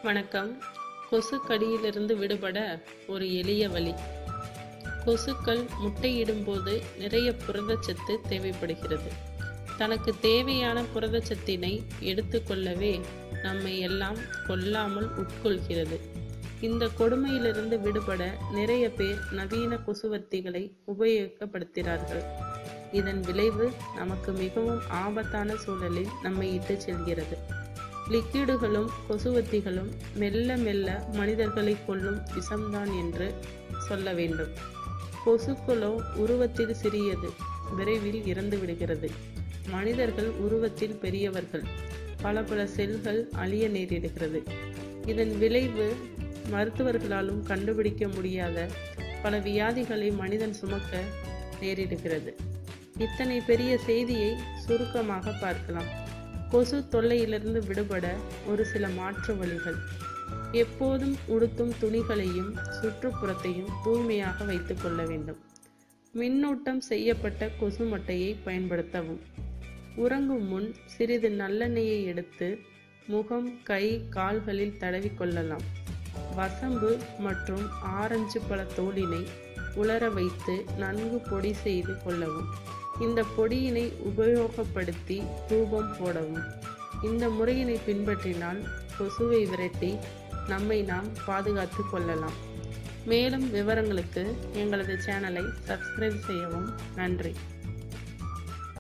வணக்கம். கொசு கடியிலிருந்து விடுபட ஒரு எளிய வழி. கொசுக்கள் முட்டையிடும்போது நிறைய புரதச்சத்து தேவைப்படுகிறது. தனக்கு தேவையான புரதச்சத்தினை எடுத்துக்கொள்ளவே நம்மை எல்லாம் கொல்லாமல் உட்கொள்கிறது. இந்த கொடுமையிலிருந்து விடுபட நிறைய பேர் நவீன கொசுவர்த்திகளை உபயோகப்படுத்துகிறார்கள். இதன் விளைவு நமக்கு மிகவும் ஆபத்தான சூழலில் நம்மை இட்டு செல்கிறது. லிக்விடுகளும் கொசுவத்திகளும் மெல்ல மெல்ல மனிதர்களை கொல்லும் விஷம்தான் என்று சொல்ல வேண்டும். கொசுக்களோ உருவத்தில் சிறியது, விரைவில் இறந்து விடுகிறது. மனிதர்கள் உருவத்தில் பெரியவர்கள், பல செல்கள் அழிய நேரிடுகிறது. இதன் விளைவு மருத்துவர்களாலும் கண்டுபிடிக்க முடியாத பல வியாதிகளை மனிதன் சுமக்க நேரிடுகிறது. இத்தனை பெரிய செய்தியை சுருக்கமாக பார்க்கலாம். கொசு தொல்லையிலிருந்து விடுபட ஒரு சில மாற்று வழிகள். எப்போதும் உடுத்தும் துணிகளையும் சுற்றுப்புறத்தையும் தூய்மையாக வைத்துக் கொள்ள வேண்டும். மின்னூட்டம் செய்யப்பட்ட கொசு மட்டையை பயன்படுத்தவும். உறங்கும் முன் சிறிது நல்லெண்ணெயை எடுத்து முகம், கை, கால்களில் தடவி கொள்ளலாம். வசம்பு மற்றும் ஆரஞ்சு பழ தோலினை உலர வைத்து நன்கு பொடி செய்து கொள்ளவும். இந்த பொடியினை உபயோகப்படுத்தி தூபம் போடவும். இந்த முறையினை பின்பற்றினால் கொசுவை விரட்டி நம்மை நாம் பாதுகாத்து கொள்ளலாம். மேலும் விவரங்களுக்கு எங்களது சேனலை சப்ஸ்கிரைப் செய்யவும். நன்றி.